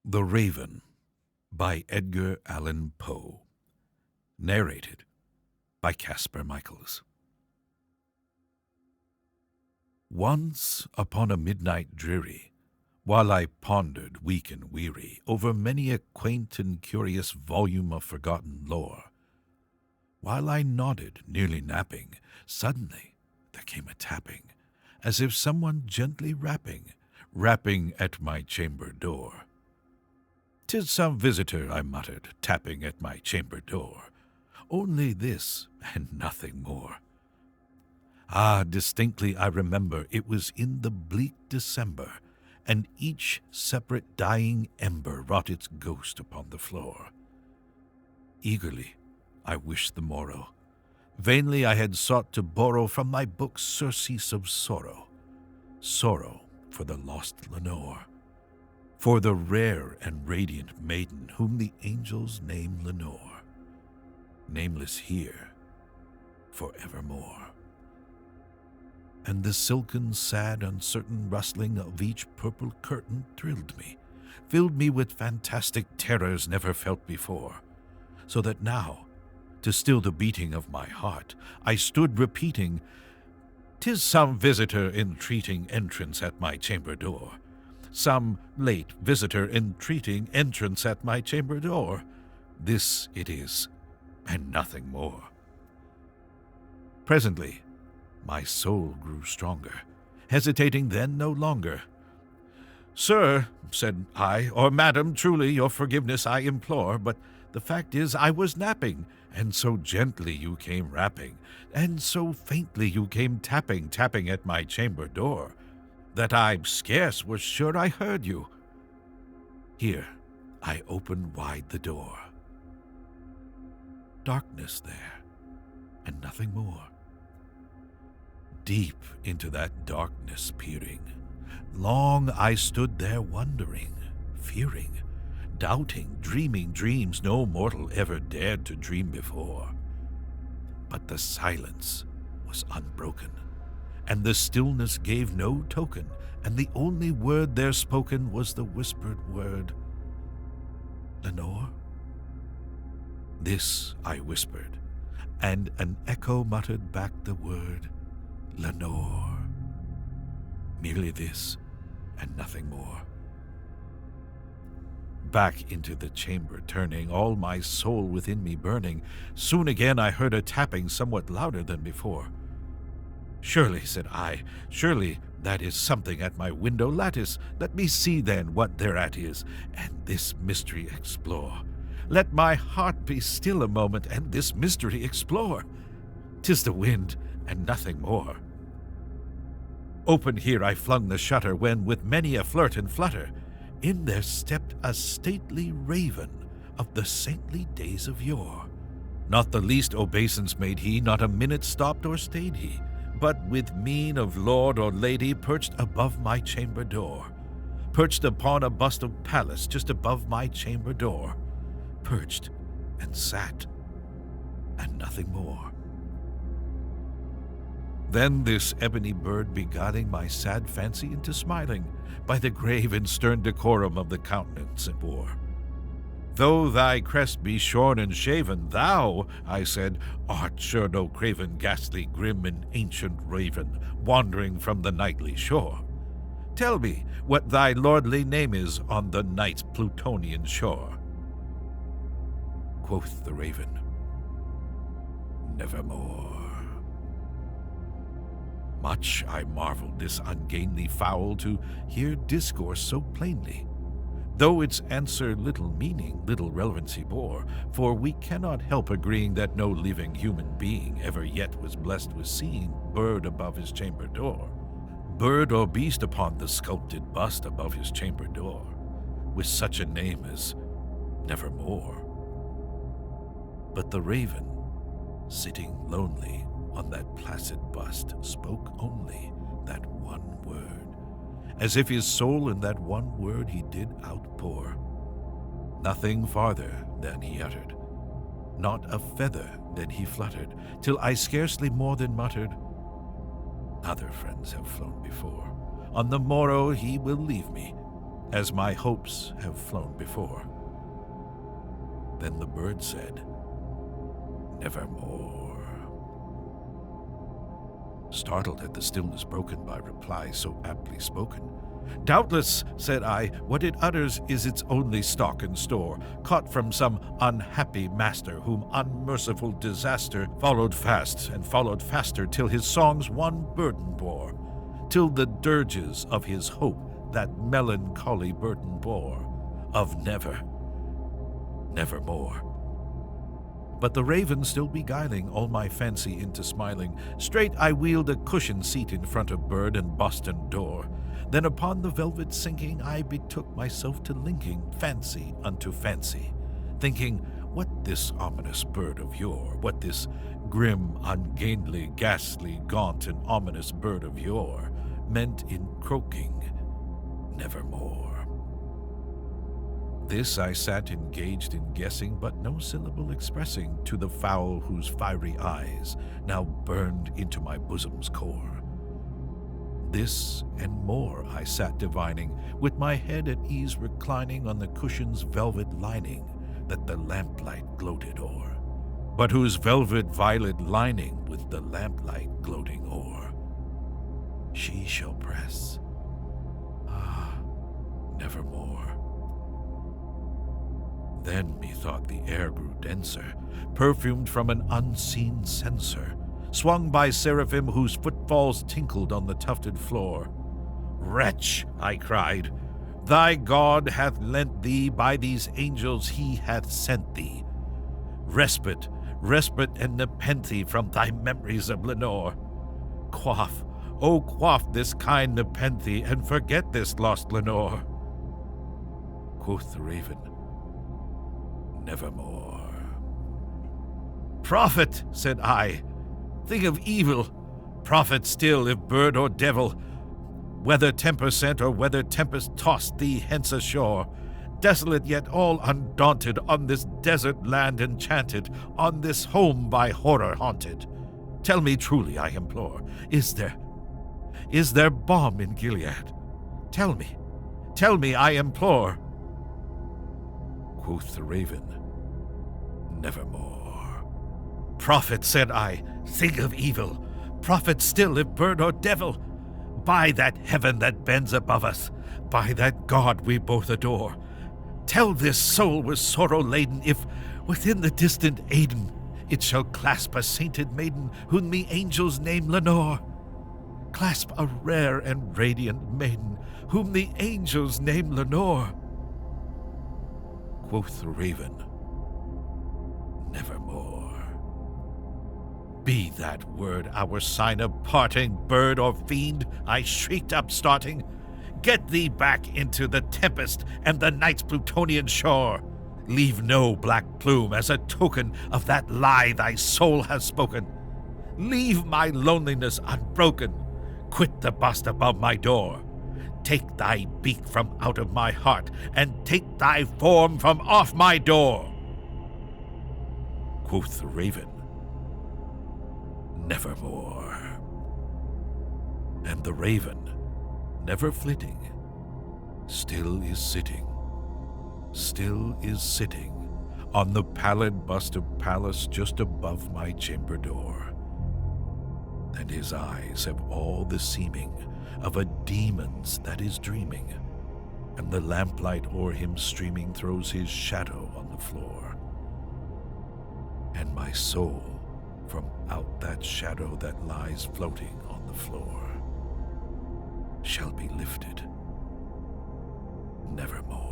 The Raven by Edgar Allan Poe. Narrated by Kasper. Once upon a midnight dreary, while I pondered, weak and weary, over many a quaint and curious volume of forgotten lore, while I nodded, nearly napping, suddenly there came a tapping, as if someone gently rapping at my chamber door. "'Tis some visitor," I muttered, tapping at my chamber door. "Only this, and nothing more." Ah, distinctly I remember it was in the bleak December, and each separate dying ember wrought its ghost upon the floor. Eagerly I wished the morrow. Vainly I had sought to borrow from my book surcease of sorrow. Sorrow for the lost Lenore, for the rare and radiant maiden whom the angels name Lenore, nameless here forevermore. And the silken, sad, uncertain rustling of each purple curtain thrilled me, filled me with fantastic terrors never felt before, so that now, to still the beating of my heart, I stood repeating, "'Tis some visitor entreating entrance at my chamber door. Some late visitor entreating entrance at my chamber door. This it is, and nothing more." Presently, my soul grew stronger, hesitating then no longer. "Sir," said I, "or madam, truly your forgiveness I implore, but the fact is I was napping, and so gently you came rapping, and so faintly you came tapping at my chamber door, that I scarce was sure I heard you." Here I opened wide the door. Darkness there, and nothing more. Deep into that darkness peering, long I stood there wondering, fearing, doubting, dreaming dreams no mortal ever dared to dream before. But the silence was unbroken, and the stillness gave no token, and the only word there spoken was the whispered word, "Lenore?" This I whispered, and an echo muttered back the word, "Lenore." Merely this, and nothing more. Back into the chamber turning, all my soul within me burning, soon again I heard a tapping somewhat louder than before. "Surely," said I, "surely that is something at my window lattice. Let me see then what thereat is, and this mystery explore. Let my heart be still a moment, and this mystery explore. 'Tis the wind, and nothing more." Open here I flung the shutter, when, with many a flirt and flutter, in there stepped a stately raven of the saintly days of yore. Not the least obeisance made he, not a minute stopped or stayed he, but with mien of lord or lady perched above my chamber door, perched upon a bust of Pallas just above my chamber door, perched and sat, and nothing more. Then this ebony bird beguiling my sad fancy into smiling, by the grave and stern decorum of the countenance it bore. "Though thy crest be shorn and shaven, thou," I said, "art sure no craven, ghastly, grim, and ancient raven, wandering from the nightly shore. Tell me what thy lordly name is on the night's Plutonian shore." Quoth the raven, "Nevermore." Much I marveled this ungainly fowl to hear discourse so plainly, though its answer little meaning, little relevancy bore, for we cannot help agreeing that no living human being ever yet was blessed with seeing bird above his chamber door, bird or beast upon the sculpted bust above his chamber door, with such a name as Nevermore. But the raven, sitting lonely on that placid bust, spoke only that one word, as if his soul in that one word he did outpour. Nothing farther than he uttered, not a feather that he fluttered, till I scarcely more than muttered, "Other friends have flown before. On the morrow he will leave me, as my hopes have flown before. Then the bird said, "Nevermore." Startled at the stillness broken by reply so aptly spoken, "Doubtless," said I, "what it utters is its only stock and store, caught from some unhappy master, whom unmerciful disaster followed fast and followed faster, till his songs one burden bore, till the dirges of his hope that melancholy burden bore, of nevermore. But the raven still beguiling all my fancy into smiling, straight I wheeled a cushioned seat in front of bird and boston door. Then upon the velvet sinking I betook myself to linking fancy unto fancy, thinking what this ominous bird of yore, what this grim, ungainly, ghastly, gaunt, and ominous bird of yore meant in croaking nevermore. This I sat engaged in guessing, but no syllable expressing to the fowl whose fiery eyes now burned into my bosom's core. This and more I sat divining, with my head at ease reclining on the cushion's velvet lining that the lamplight gloated o'er, but whose velvet violet lining with the lamplight gloating o'er she shall press, nevermore. Then methought the air grew denser, perfumed from an unseen censer, swung by seraphim whose footfalls tinkled on the tufted floor. "Wretch," I cried, "thy God hath lent thee, by these angels he hath sent thee. Respite and nepenthe from thy memories of Lenore. Quaff, oh quaff this kind nepenthe, and forget this lost Lenore." Quoth the raven, "Nevermore." "Prophet," said I, "thing of evil, prophet still, if bird or devil, whether temper sent or whether tempest tossed thee hence ashore, desolate yet all undaunted, on this desert land enchanted, on this home by horror haunted, tell me truly, I implore, is there balm in Gilead? Tell me, I implore." Quoth the raven, "Nevermore." "Prophet," said I, "thing of evil, prophet still, if bird or devil, by that heaven that bends above us, by that God we both adore, tell this soul with sorrow laden, if within the distant Aidenn it shall clasp a sainted maiden, whom the angels name Lenore. Clasp a rare and radiant maiden, whom the angels name Lenore." Quoth the raven, "Nevermore." "Be that word our sign of parting, bird or fiend," I shrieked upstarting. "Get thee back into the tempest and the night's Plutonian shore. Leave no black plume as a token of that lie thy soul has spoken. Leave my loneliness unbroken. Quit the bust above my door. Take thy beak from out of my heart, and take thy form from off my door." Quoth the raven, "Nevermore." And the raven, never flitting, still is sitting on the pallid bust of Pallas just above my chamber door. And his eyes have all the seeming of a demon's that is dreaming, and the lamplight o'er him streaming throws his shadow on the floor. And my soul from out that shadow that lies floating on the floor shall be lifted nevermore.